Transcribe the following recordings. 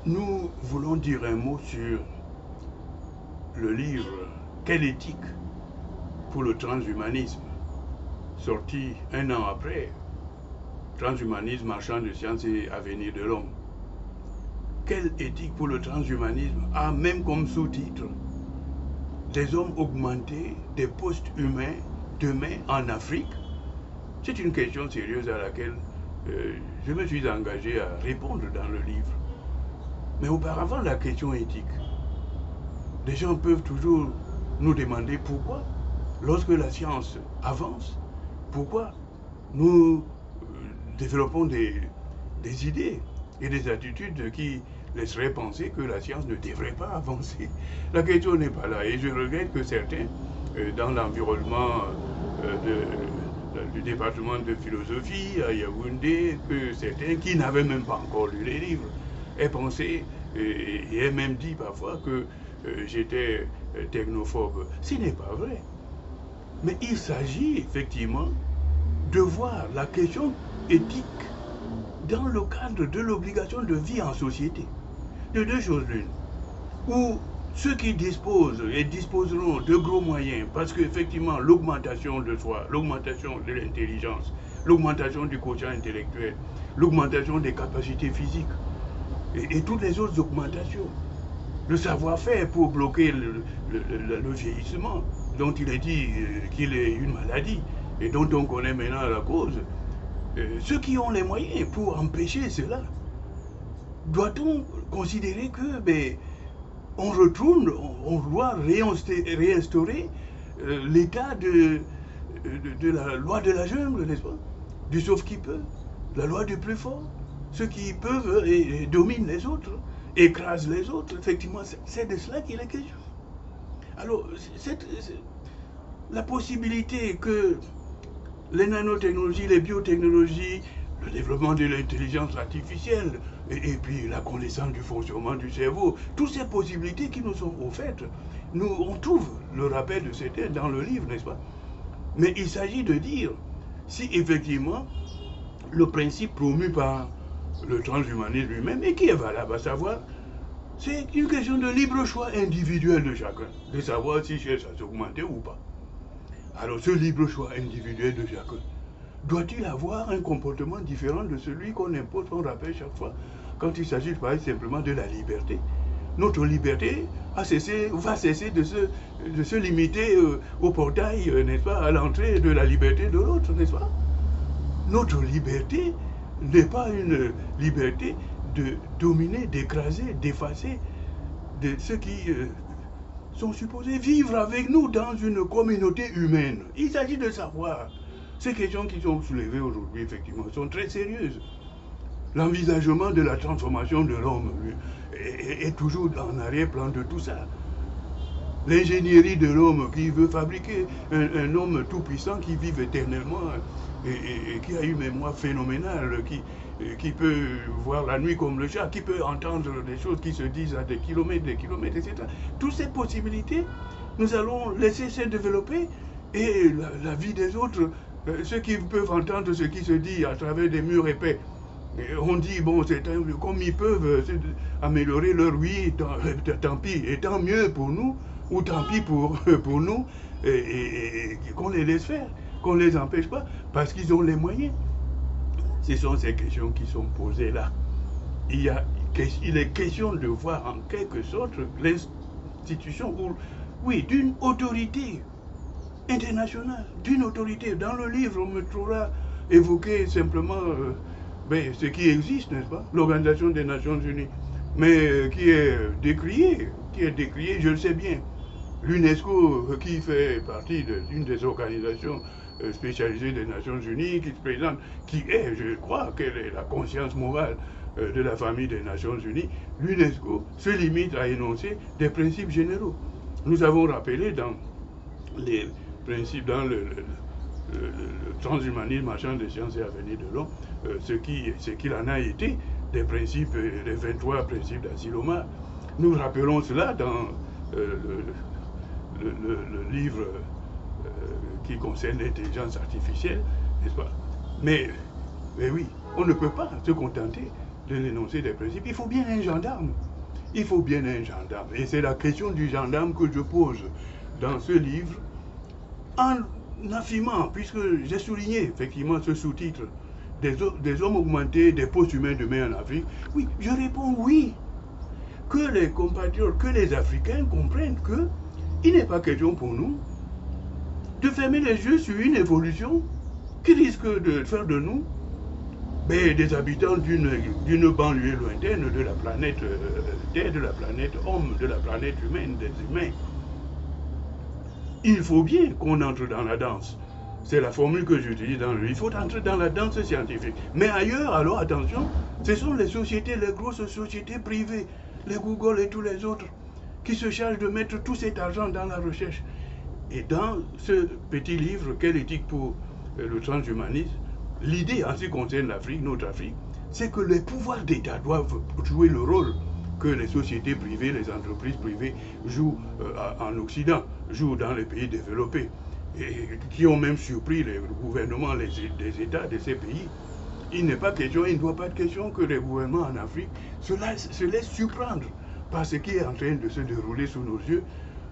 Nous voulons dire un mot sur le livre Quelle éthique pour le transhumanisme, sorti un an après Transhumanisme, marchand de sciences et avenir de l'homme. Quelle éthique pour le transhumanisme a même comme sous-titre des hommes augmentés, des postes humains demain en Afrique? C'est une question sérieuse à laquelle je me suis engagé à répondre dans le livre. Mais auparavant, la question éthique. Les gens peuvent toujours nous demander pourquoi, lorsque la science avance, pourquoi nous développons des idées et des attitudes qui laisseraient penser que la science ne devrait pas avancer. La question n'est pas là et je regrette que certains, dans l'environnement du département de philosophie à Yaoundé, que certains qui n'avaient même pas encore lu les livres aient pensé et aient même dit parfois que j'étais technophobe. Ce n'est pas vrai. Mais il s'agit effectivement de voir la question éthique dans le cadre de l'obligation de vie en société. De deux choses l'une. Ou ceux qui disposent et disposeront de gros moyens, parce qu'effectivement l'augmentation de soi, l'augmentation de l'intelligence, l'augmentation du quotient intellectuel, l'augmentation des capacités physiques et toutes les autres augmentations, le savoir-faire pour bloquer le vieillissement, dont il est dit qu'il est une maladie et dont on connaît maintenant la cause, ceux qui ont les moyens pour empêcher cela, doit-on considérer que on retourne, on doit réinstaurer l'état de la loi de la jungle, n'est-ce pas? Du sauf qui peut, la loi du plus fort. Ceux qui peuvent et dominent les autres, écrasent les autres. Effectivement, c'est de cela qu'il est question. Alors, la possibilité que les nanotechnologies, les biotechnologies, le développement de l'intelligence artificielle et puis la connaissance du fonctionnement du cerveau, toutes ces possibilités qui nous sont offertes, on trouve le rappel de certains dans le livre, n'est-ce pas? Mais il s'agit de dire si effectivement le principe promu par le transhumanisme lui-même et qui est valable, à savoir, c'est une question de libre choix individuel de chacun, de savoir s'il cherche à s'augmenter ou pas. Alors ce libre choix individuel de chacun, doit-il avoir un comportement différent de celui qu'on impose, qu'on rappelle chaque fois, quand il s'agit de parler simplement de la liberté? Notre liberté va cesser de se limiter au portail, n'est-ce pas, à l'entrée de la liberté de l'autre, n'est-ce pas? Notre liberté n'est pas une liberté de dominer, d'écraser, d'effacer de ceux qui sont supposés vivre avec nous dans une communauté humaine. Il s'agit de savoir. Ces questions qui sont soulevées aujourd'hui, effectivement, sont très sérieuses. L'envisagement de la transformation de l'homme est toujours en arrière-plan de tout ça. L'ingénierie de l'homme qui veut fabriquer un homme tout-puissant qui vive éternellement et qui a une mémoire phénoménale, qui peut voir la nuit comme le chat, qui peut entendre des choses qui se disent à des kilomètres, etc. Toutes ces possibilités, nous allons laisser se développer et la vie des autres, ceux qui peuvent entendre ce qui se dit à travers des murs épais, on dit, bon, comme ils peuvent améliorer leur vie, tant pis, et tant mieux pour nous, ou tant pis pour nous, et qu'on les laisse faire, qu'on ne les empêche pas, parce qu'ils ont les moyens. Ce sont ces questions qui sont posées là. Il est question de voir en quelque sorte l'institution, oui, d'une autorité internationale, d'une autorité. Dans le livre, on me trouvera évoquer simplement ce qui existe, n'est-ce pas? L'Organisation des Nations Unies, mais qui est décriée, je le sais bien. L'UNESCO, qui fait partie d'une des organisations spécialisées des Nations Unies, qui se présente, qui est, je crois, qu'elle est la conscience morale de la famille des Nations Unies, l'UNESCO se limite à énoncer des principes généraux. Nous avons rappelé dans les principes, dans le transhumanisme, marchand de sciences et avenir de l'homme, ce qu'il en a été des principes, les 23 principes d'Asilomar. Nous rappelons cela dans le livre qui concerne l'intelligence artificielle, n'est-ce pas? Mais oui, on ne peut pas se contenter de l'énoncé des principes, il faut bien un gendarme. Il faut bien un gendarme. Et c'est la question du gendarme que je pose dans ce livre, en affirmant, puisque j'ai souligné effectivement ce sous-titre, des hommes augmentés, des postes humains demain en Afrique. Oui, je réponds oui. Que les compatriotes, que les Africains comprennent que il n'est pas question pour nous de fermer les yeux sur une évolution qui risque de faire de nous des habitants d'une banlieue lointaine de la planète Terre, de la planète Homme, de la planète humaine, des humains. Il faut bien qu'on entre dans la danse. C'est la formule que j'utilise dans le livre. Il faut entrer dans la danse scientifique. Mais ailleurs, alors attention, ce sont les sociétés, les grosses sociétés privées, les Google et tous les autres, qui se chargent de mettre tout cet argent dans la recherche. Et dans ce petit livre, Quelle éthique pour le transhumanisme, l'idée en ce qui concerne l'Afrique, notre Afrique, c'est que les pouvoirs d'État doivent jouer le rôle que les sociétés privées, les entreprises privées jouent en Occident, jouent dans les pays développés, et qui ont même surpris les gouvernements des États de ces pays. Il n'est pas question, il ne doit pas être question que les gouvernements en Afrique se laissent surprendre par ce qui est en train de se dérouler sous nos yeux,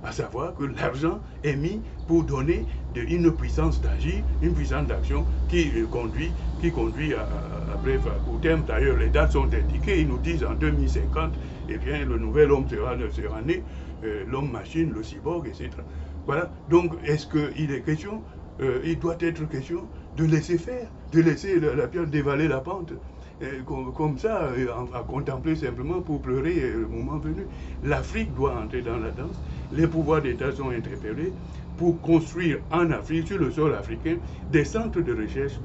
à savoir que l'argent est mis pour donner une puissance d'agir, une puissance d'action qui conduit bref, au terme d'ailleurs, les dates sont indiquées, ils nous disent en 2050, eh bien, le nouvel homme sera né, l'homme-machine, le cyborg, etc. Voilà, donc est-ce qu'il est question, il doit être question de laisser faire, de laisser la pierre dévaler la pente, comme ça, à contempler simplement pour pleurer le moment venu. L'Afrique doit entrer dans la danse, les pouvoirs d'État sont interpellés pour construire en Afrique, sur le sol africain, des centres de recherche,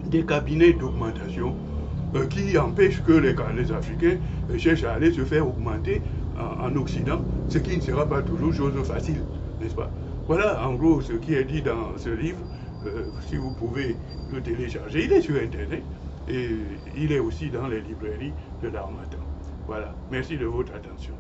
des cabinets d'augmentation qui empêchent que les Africains cherchent à aller se faire augmenter en Occident, ce qui ne sera pas toujours chose facile, n'est-ce pas? Voilà en gros ce qui est dit dans ce livre. Si vous pouvez le télécharger, il est sur Internet et il est aussi dans les librairies de l'Harmattan. Voilà, merci de votre attention.